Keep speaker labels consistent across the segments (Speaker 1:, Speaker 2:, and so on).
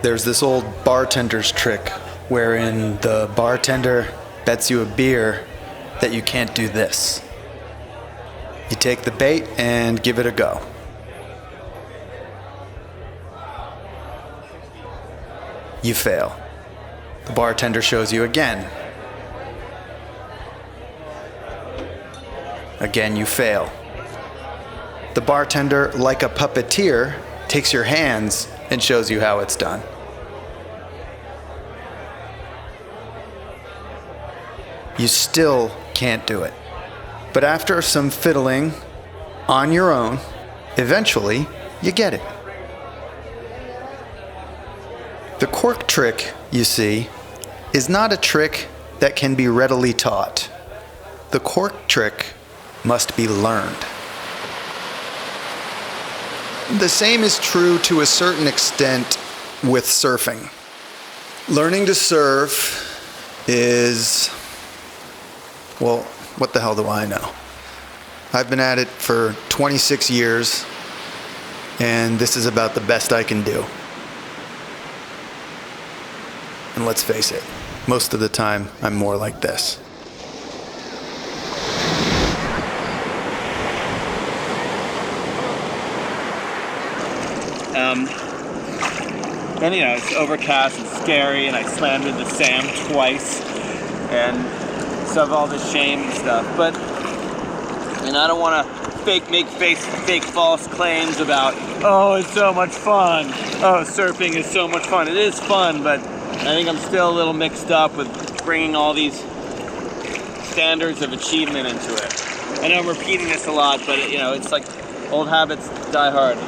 Speaker 1: There's this old bartender's trick wherein the bartender bets you a beer that you can't do this. You take the bait and give it a go. You fail. The bartender shows you again. Again, you fail. The bartender, like a puppeteer, takes your hands and shows you how it's done. You still can't do it. But after some fiddling on your own, eventually you get it. The cork trick, you see, is not a trick that can be readily taught. The cork trick must be learned. The same is true to a certain extent with surfing. Learning to surf is, well, what the hell do I know? I've been at it for 26 years, and this is about the best I can do. And let's face it, most of the time, I'm more like this.
Speaker 2: And it's overcast and scary, and I slammed into Sam twice, and so of all this shame and stuff. But I don't want to make fake false claims about, oh, it's so much fun. Oh, surfing is so much fun. It is fun, but I think I'm still a little mixed up with bringing all these standards of achievement into it. I know I'm repeating this a lot, but it's like old habits die hard.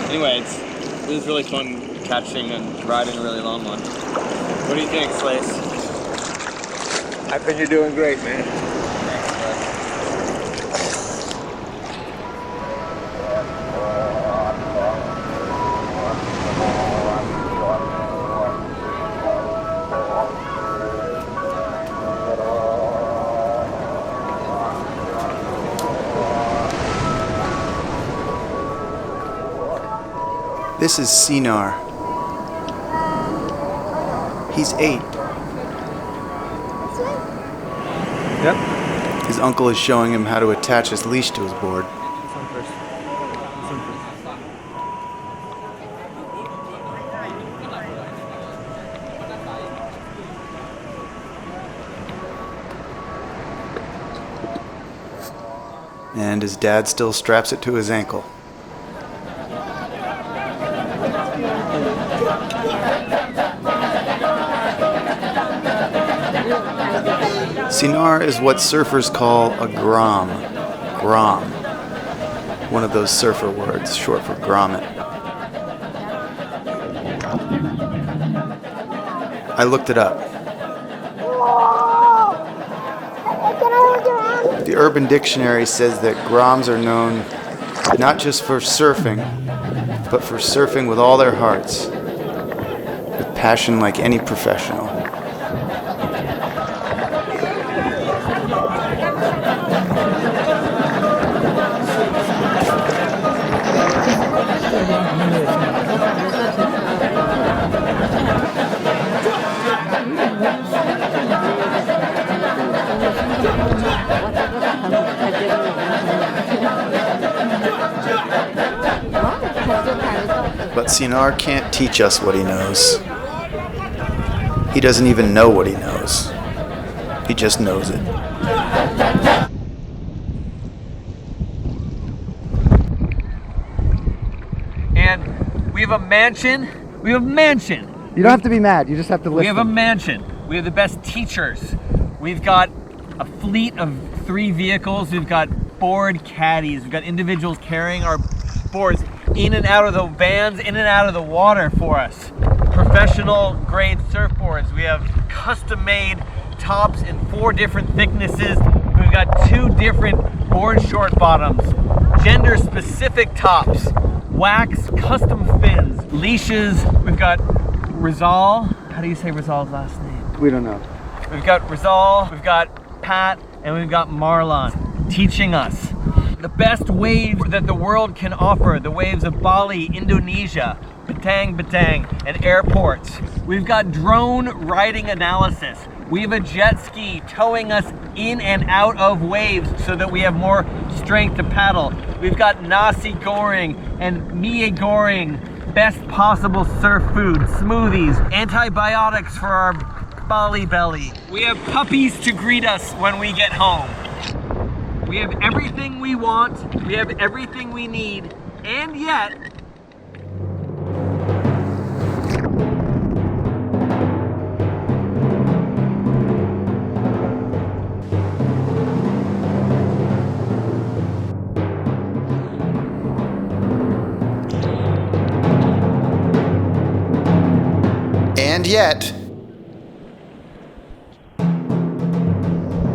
Speaker 2: Anyway, it was really fun catching and riding a really long one. What do you think, Slace?
Speaker 3: I think you're doing great, man.
Speaker 2: Thanks, bud.
Speaker 1: This is Sinar. He's 8.
Speaker 3: Yep.
Speaker 1: His uncle is showing him how to attach his leash to his board. And his dad still straps it to his ankle. Sinar is what surfers call a grom. Grom. One of those surfer words, short for grommet. I looked it up. The Urban Dictionary says that groms are known not just for surfing, but for surfing with all their hearts, with passion like any professional. But Sinar can't teach us what he knows. He doesn't even know what he knows. He just knows it.
Speaker 2: And we have a mansion. We have a mansion.
Speaker 3: You don't have to be mad. You just have to listen.
Speaker 2: We have a mansion. We have the best teachers. We've got a fleet of 3 vehicles. We've got board caddies. We've got individuals carrying our boards in and out of the vans, in and out of the water for us. Professional grade surfboards. We have custom made tops in 4 different thicknesses. We've got 2 different board short bottoms, gender specific tops, wax, custom fins, leashes. We've got Rizal. How do you say Rizal's last name?
Speaker 3: We don't know.
Speaker 2: We've got Rizal, we've got Pat, and we've got Marlon teaching us the best waves that the world can offer, the waves of Bali, Indonesia, Batang Batang, and airports. We've got drone riding analysis. We have a jet ski towing us in and out of waves so that we have more strength to paddle. We've got nasi goreng and mie goreng, best possible surf food, smoothies, antibiotics for our Bali belly. We have puppies to greet us when we get home. We have everything we want, we have everything we need, and yet,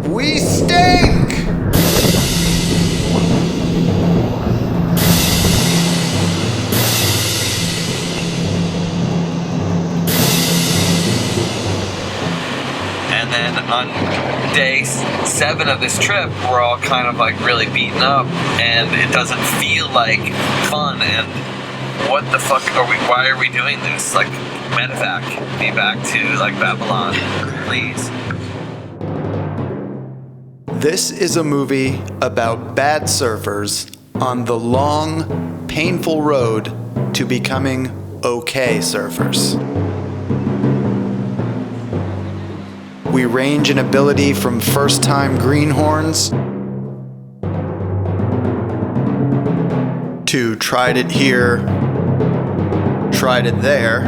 Speaker 1: we stink!
Speaker 2: and then on day 7 of this trip, we're all kind of like really beaten up, and it doesn't feel like fun, and what the fuck are we, why are we doing this? Like, medevac me back to like Babylon, please.
Speaker 1: This is a movie about bad surfers on the long, painful road to becoming okay surfers. We range in ability from first-time greenhorns to tried it here, tried it there,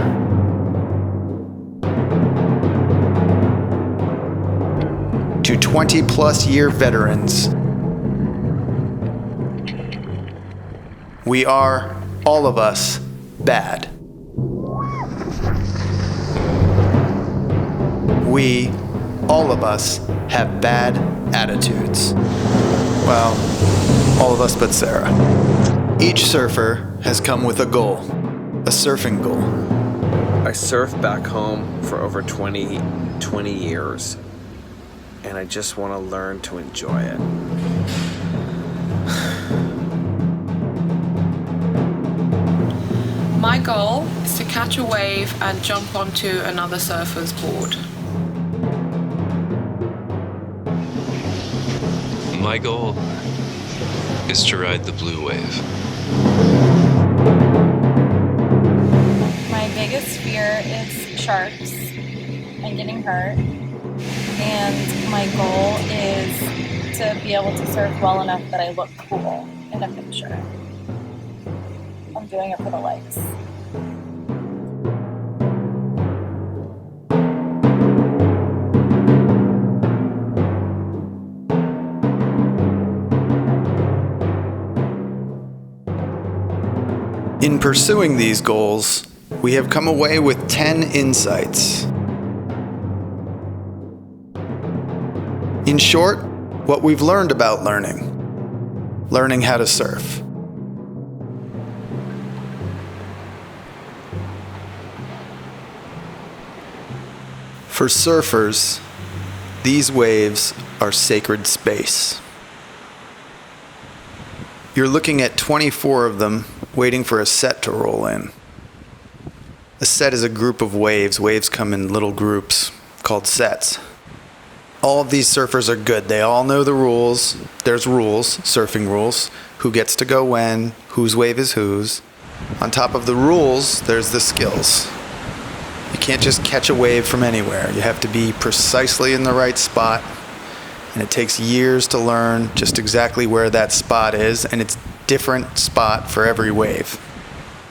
Speaker 1: to 20-plus year veterans. We are, all of us, bad. We, all of us, have bad attitudes. Well, all of us but Sarah. Each surfer has come with a goal, a surfing goal.
Speaker 2: I surfed back home for over 20 years, and I just want to learn to enjoy it.
Speaker 4: My goal is to catch a wave and jump onto another surfer's board.
Speaker 5: My goal is to ride the blue wave.
Speaker 6: My biggest fear is sharks and getting hurt. And my goal is to be able to surf well enough that I look cool in a picture. I'm doing it for the likes.
Speaker 1: In pursuing these goals, we have come away with 10 insights. In short, what we've learned about learning how to surf. For surfers, these waves are sacred space. You're looking at 24 of them waiting for a set to roll in. A set is a group of waves. Waves come in little groups called sets. All of these surfers are good. They all know the rules. There's rules, surfing rules. Who gets to go when, whose wave is whose. On top of the rules, there's the skills. You can't just catch a wave from anywhere. You have to be precisely in the right spot. And it takes years to learn just exactly where that spot is. And it's a different spot for every wave.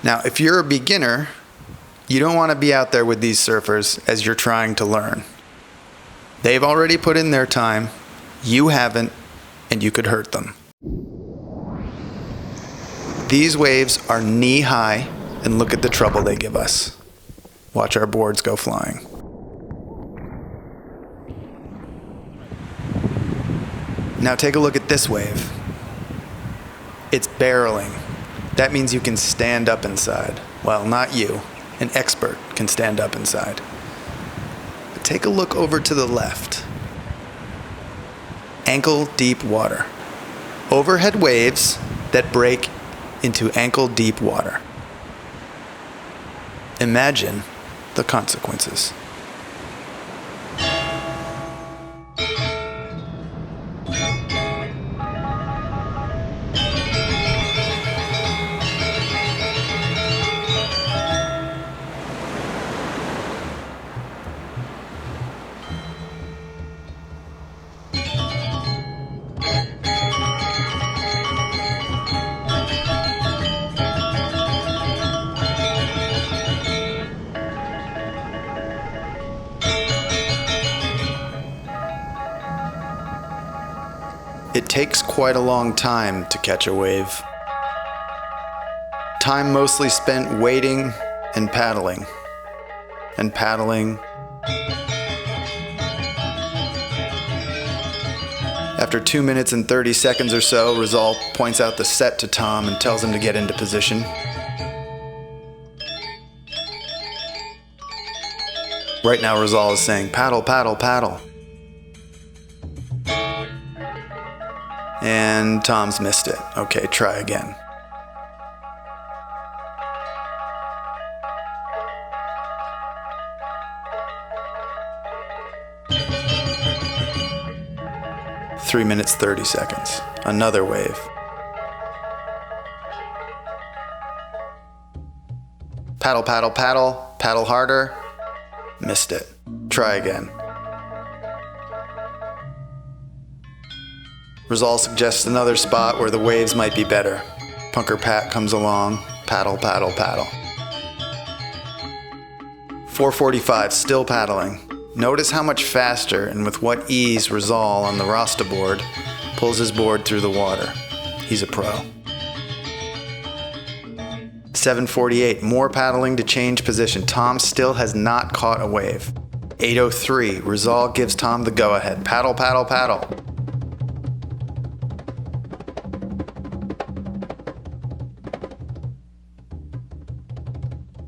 Speaker 1: Now, if you're a beginner, you don't want to be out there with these surfers as you're trying to learn. They've already put in their time, you haven't, and you could hurt them. These waves are knee-high, and look at the trouble they give us. Watch our boards go flying. Now take a look at this wave. It's barreling. That means you can stand up inside. Well, not you. An expert can stand up inside. But take a look over to the left. Ankle-deep water. Overhead waves that break into ankle-deep water. Imagine the consequences. It takes quite a long time to catch a wave. Time mostly spent waiting and paddling. And paddling. After 2 minutes and 30 seconds or so, Rizal points out the set to Tom and tells him to get into position. Right now, Rizal is saying, paddle, paddle, paddle. And Tom's missed it. Okay, try again. Three minutes, 30 seconds. Another wave. Paddle, paddle, paddle. Paddle harder. Missed it. Try again. Rizal suggests another spot where the waves might be better. Punker Pat comes along. Paddle, paddle, paddle. 4:45, still paddling. Notice how much faster and with what ease Rizal on the Rasta board pulls his board through the water. He's a pro. 7:48, more paddling to change position. Tom still has not caught a wave. 8:03, Rizal gives Tom the go-ahead. Paddle, paddle, paddle.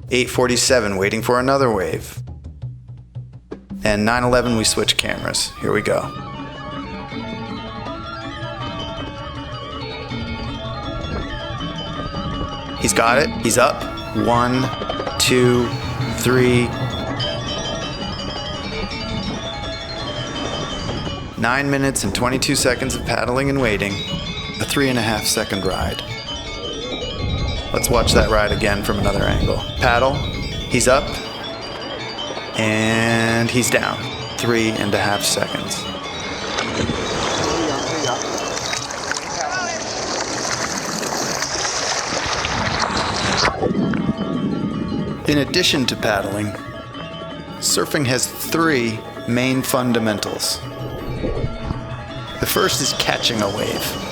Speaker 1: 8:47, waiting for another wave. And 9:11, we switch cameras. Here we go. He's got it. He's up. 1, 2, 3. 9 minutes and 22 seconds of paddling and waiting. A 3.5 second ride. Let's watch that ride again from another angle. Paddle. He's up. And he's down. 3.5 seconds. In addition to paddling, surfing has 3 main fundamentals. The first is catching a wave.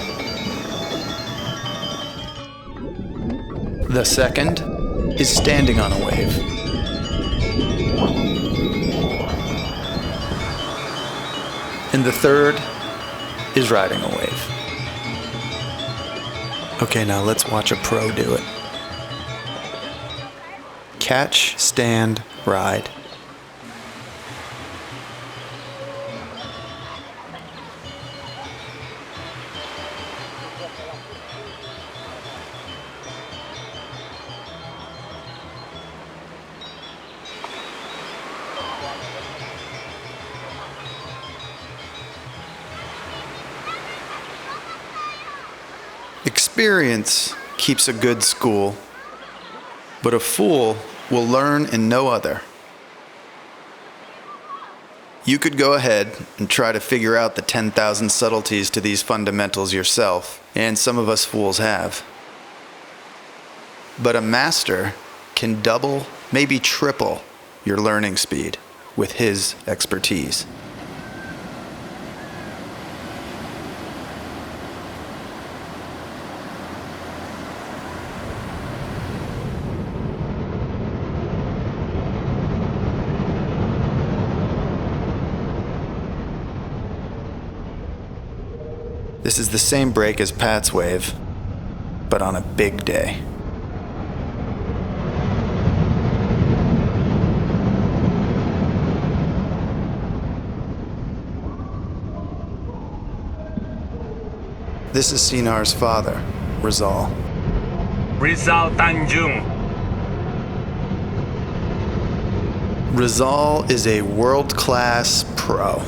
Speaker 1: The second is standing on a wave. And the third is riding a wave. Okay, now let's watch a pro do it. Catch, stand, ride. Experience keeps a good school, but a fool will learn in no other. You could go ahead and try to figure out the 10,000 subtleties to these fundamentals yourself, and some of us fools have. But a master can double, maybe triple, your learning speed with his expertise. This is the same break as Pat's wave, but on a big day. This is Sinar's father, Rizal.
Speaker 3: Rizal Tanjung.
Speaker 1: Rizal is a world-class pro.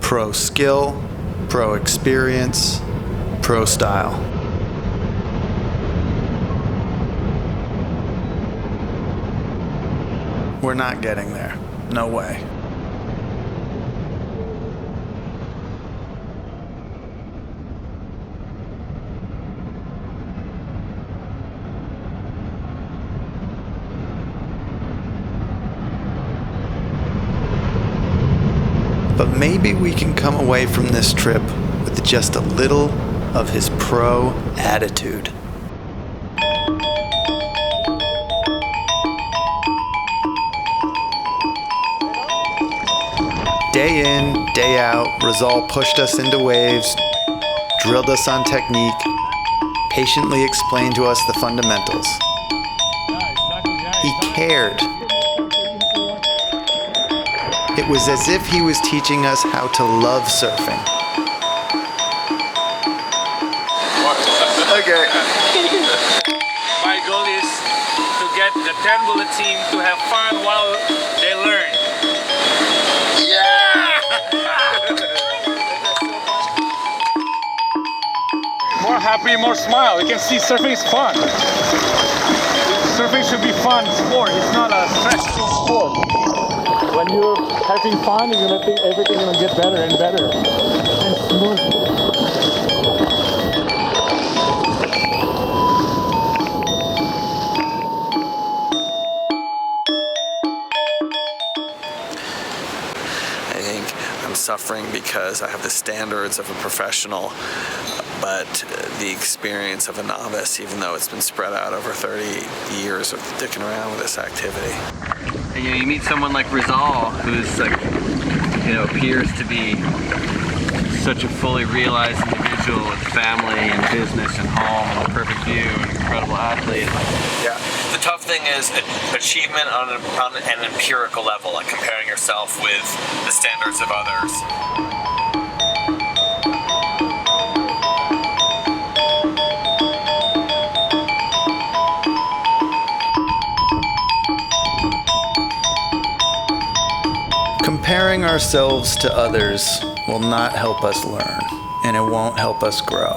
Speaker 1: Pro skill, pro experience, pro style. We're not getting there. No way. But maybe we can come away from this trip with just a little of his pro attitude. Day in, day out, Rizal pushed us into waves, drilled us on technique, patiently explained to us the fundamentals. He cared. It was as if he was teaching us how to love surfing.
Speaker 3: Okay.
Speaker 2: My goal is to get the 10 bullet team to have fun while they learn.
Speaker 7: More happy, more smile. You can see surfing is fun. Surfing should be fun sport. It's not a stressful sport. When you're having fun, you're gonna think everything's gonna get better and better and smooth.
Speaker 1: I think I'm suffering because I have the standards of a professional, but the experience of a novice, even though it's been spread out over 30 years of dicking around with this activity.
Speaker 2: And you meet someone like Rizal, who's like, appears to be such a fully realized individual with family and business and home and a perfect view and an incredible athlete.
Speaker 8: Yeah. The tough thing is achievement on an empirical level, like comparing yourself with the standards of others.
Speaker 1: Comparing ourselves to others will not help us learn, and it won't help us grow.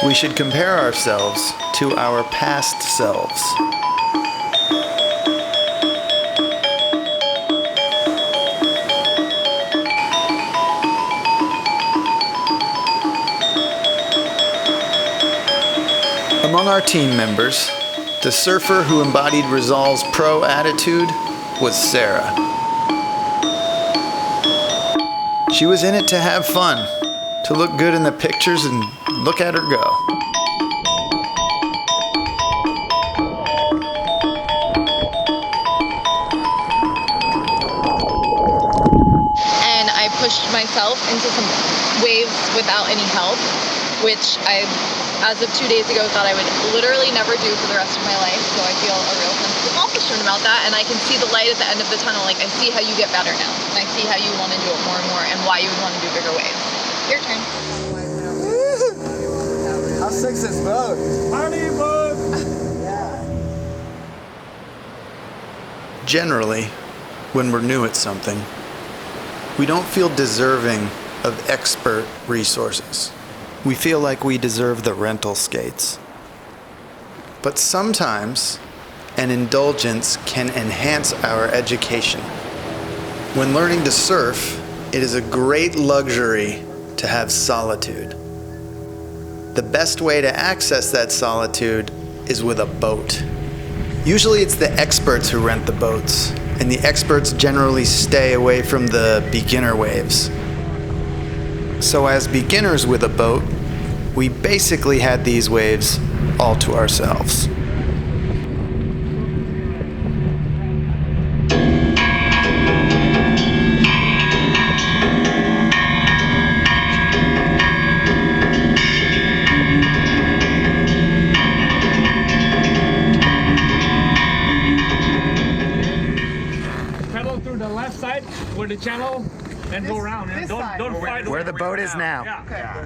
Speaker 1: We should compare ourselves to our past selves. Among our team members, the surfer who embodied Rizal's pro attitude was Sarah. She was in it to have fun, to look good in the pictures, and look at her go.
Speaker 9: And I pushed myself into some waves without any help, which I, as of 2 days ago, thought I would literally never do for the rest of my life. So I feel a real sense of accomplishment about that, and I can see the light at the end of the tunnel. Like, I see how you get better now, and I see how you want to do it more and more, and why you would want to do bigger waves. Your turn.
Speaker 3: How sick is this boat?
Speaker 7: Party boat!
Speaker 1: Generally, when we're new at something, we don't feel deserving of expert resources. We feel like we deserve the rental skates. But sometimes, an indulgence can enhance our education. When learning to surf, it is a great luxury to have solitude. The best way to access that solitude is with a boat. Usually it's the experts who rent the boats, and the experts generally stay away from the beginner waves. So as beginners with a boat, we basically had these waves all to ourselves.
Speaker 7: the left side where the channel and go around. And don't fight
Speaker 1: Where the boat is now.
Speaker 7: Yeah.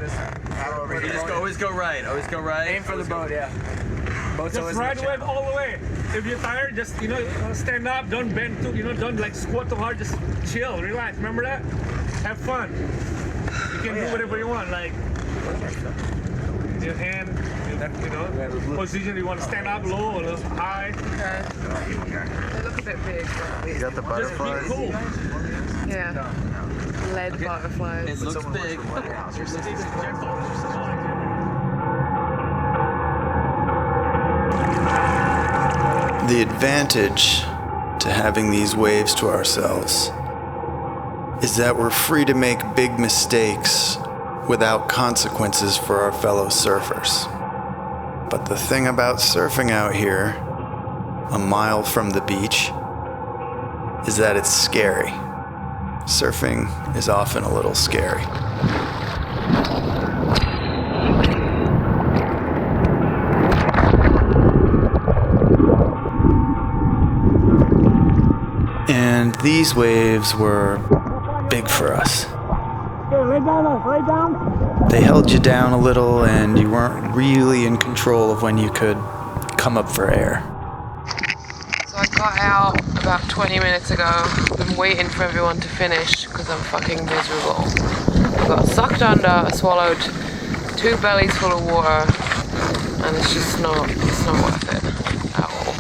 Speaker 2: You just always go right. Always go right.
Speaker 3: Aim for the boat, yeah. Boat's
Speaker 7: Just
Speaker 3: always in
Speaker 7: ride
Speaker 3: the
Speaker 7: the wave
Speaker 3: channel.
Speaker 7: all the way. If you're tired, just stand up. Don't bend too. Don't like squat too hard. Just chill, relax. Remember that? Have fun. You can do whatever you want. Like your hand, position. You want to stand up low or high.
Speaker 4: They look a bit big.
Speaker 1: You got the
Speaker 7: Just be
Speaker 1: butterflies.
Speaker 7: cool.
Speaker 4: Yeah. Lead butterflies.
Speaker 2: It looks big.
Speaker 1: The advantage to having these waves to ourselves is that we're free to make big mistakes without consequences for our fellow surfers. But the thing about surfing out here, a mile from the beach, is that it's scary. Surfing is often a little scary. And these waves were big for us. They held you down a little, and you weren't really in control of when you could come up for air.
Speaker 4: So I got out about 20 minutes ago. Been waiting for everyone to finish because I'm fucking miserable. I got sucked under, I swallowed 2 bellies full of water, and it's not worth it at all.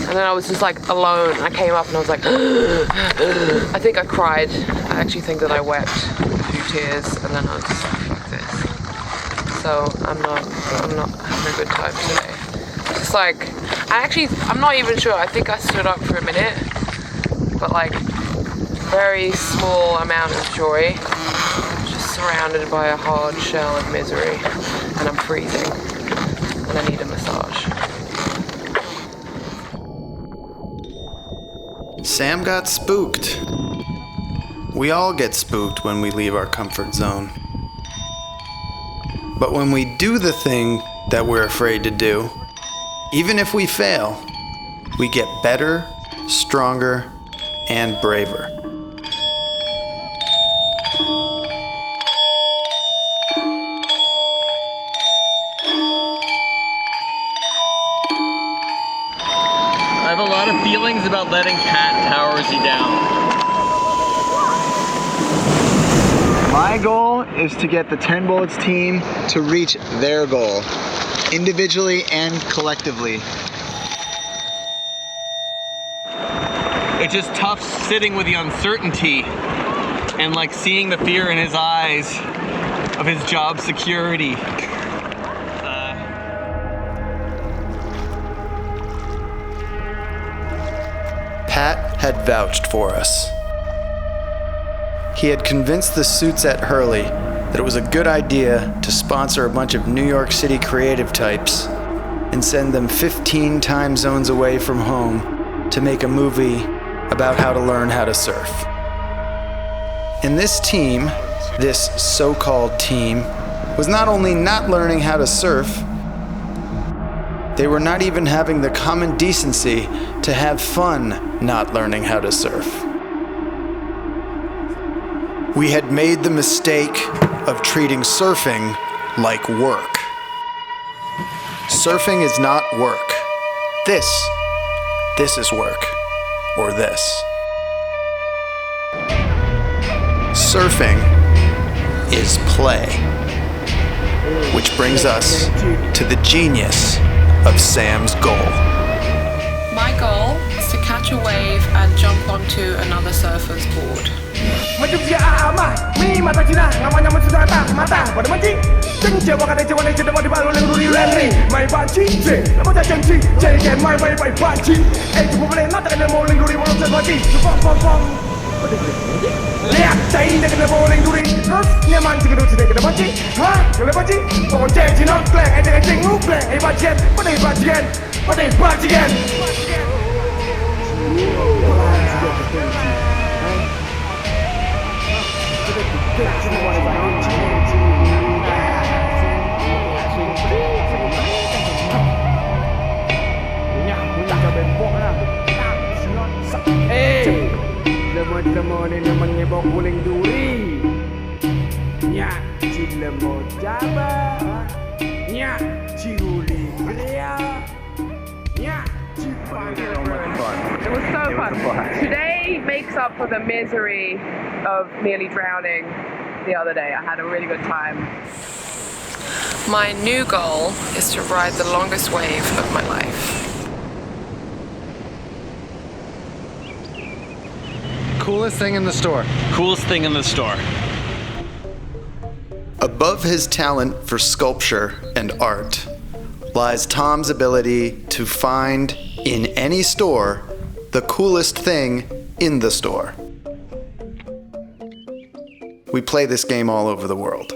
Speaker 4: And then I was just like alone. I came up and I was like, I think I cried. I actually think that I wept a few tears, and then I was just like, fuck this. So I'm not having a good time today. It's like, I'm not even sure. I think I stood up for a minute, but like very small amount of joy. Just surrounded by a hard shell of misery, and I'm freezing, and I need a massage.
Speaker 1: Sam got spooked. We all get spooked when we leave our comfort zone. But when we do the thing that we're afraid to do, even if we fail, we get better, stronger, and braver.
Speaker 2: I have a lot of feelings about letting Pat Towers you down.
Speaker 3: My goal is to get the 10 Bullets team to reach their goal, individually and collectively.
Speaker 2: It's just tough sitting with the uncertainty and like seeing the fear in his eyes of his job security.
Speaker 1: Pat had vouched for us. He had convinced the suits at Hurley that it was a good idea to sponsor a bunch of New York City creative types and send them 15 time zones away from home to make a movie about how to learn how to surf. And this team, this so-called team, was not only not learning how to surf, they were not even having the common decency to have fun not learning how to surf. We had made the mistake of treating surfing like work. Surfing is not work. This is work, or this. Surfing is play, which brings us to the genius of Sam's goal.
Speaker 4: My goal is to catch a wave and jump onto another surfer's board.
Speaker 10: Lihat cai nak kena bowling duri terus nyaman jika tu tidak kena banci. Ha? Boleh banci? Bonceng jinak klek, ejeng nguklek, bajian, pada bajian. teman-teman naman ngibok uling duri. Nya, cile mo jaba. Nya, ciuli bria. Nya,
Speaker 4: It was so fun. Today makes up for the misery of nearly drowning the other day. I had a really good time. My new goal is to ride the longest wave of my life.
Speaker 1: Coolest thing in the store.
Speaker 8: Coolest thing in the store.
Speaker 1: Above his talent for sculpture and art lies Tom's ability to find in any store the coolest thing in the store. We play this game all over the world.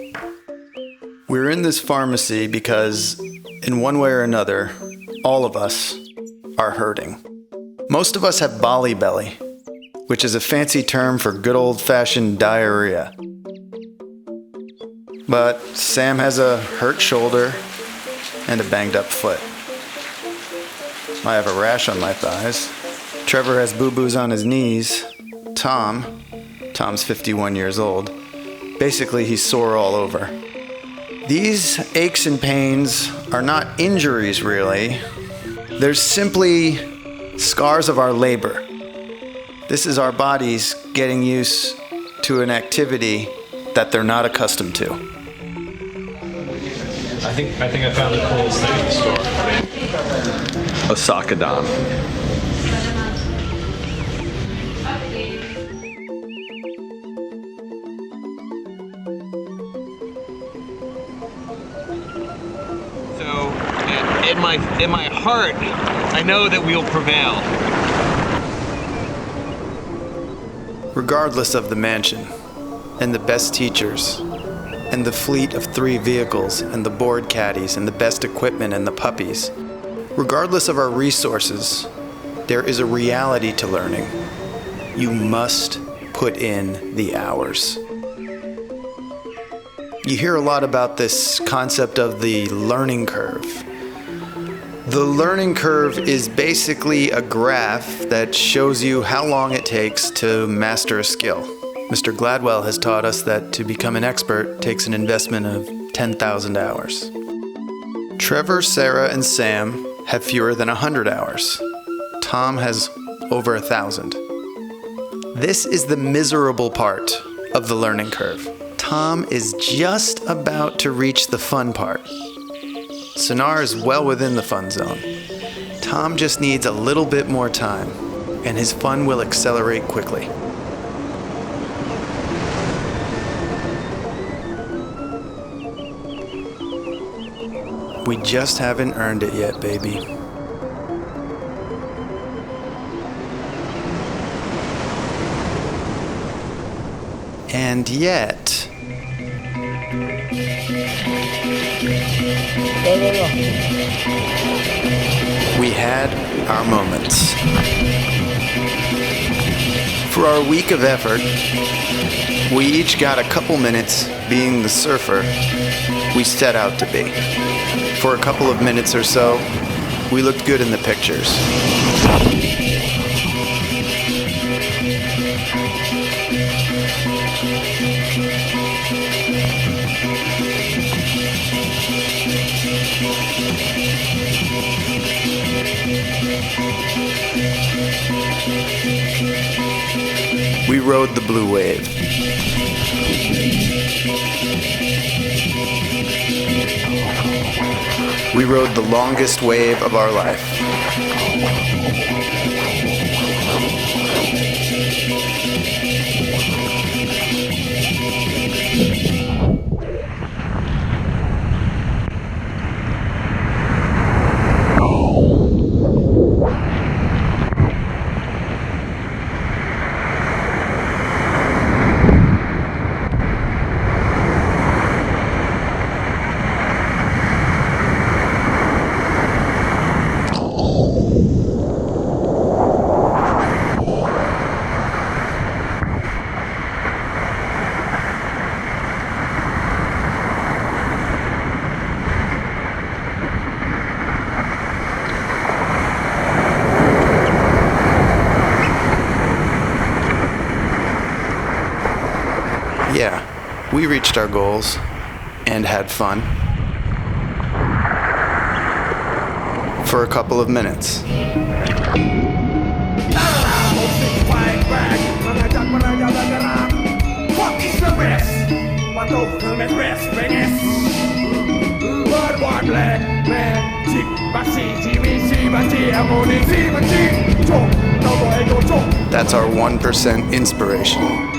Speaker 1: We're in this pharmacy because, in one way or another, all of us are hurting. Most of us have Bali belly, which is a fancy term for good old-fashioned diarrhea. But Sam has a hurt shoulder and a banged-up foot. I have a rash on my thighs. Trevor has boo-boos on his knees. Tom's 51 years old. Basically, he's sore all over. These aches and pains are not injuries, really. They're simply scars of our labor. This is our bodies getting used to an activity that they're not accustomed to.
Speaker 5: I think I found the coolest thing in the store.
Speaker 8: Osaka-don. So, in my heart, I know that we'll prevail.
Speaker 1: Regardless of the mansion, and the best teachers, and the fleet of 3 vehicles, and the board caddies, and the best equipment, and the puppies, regardless of our resources, there is a reality to learning. You must put in the hours. You hear a lot about this concept of the learning curve. The learning curve is basically a graph that shows you how long it takes to master a skill. Mr. Gladwell has taught us that to become an expert takes an investment of 10,000 hours. Trevor, Sarah, and Sam have fewer than 100 hours. Tom has over 1,000. This is the miserable part of the learning curve. Tom is just about to reach the fun part. Sonar is well within the fun zone. Tom just needs a little bit more time, and his fun will accelerate quickly. We just haven't earned it yet, baby. And yet... we had our moments. For our week of effort, we each got a couple minutes being the surfer we set out to be. For a couple of minutes or so, we looked good in the pictures. We rode the blue wave. We rode the longest wave of our life. Yeah, we reached our goals and had fun for a couple of minutes. That's our 1% inspiration.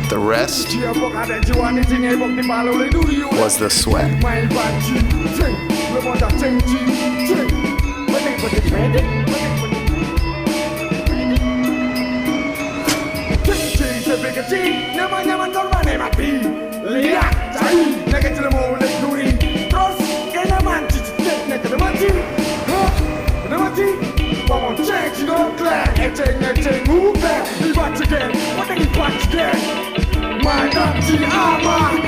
Speaker 1: The rest was the sweat.
Speaker 10: My Nazi armor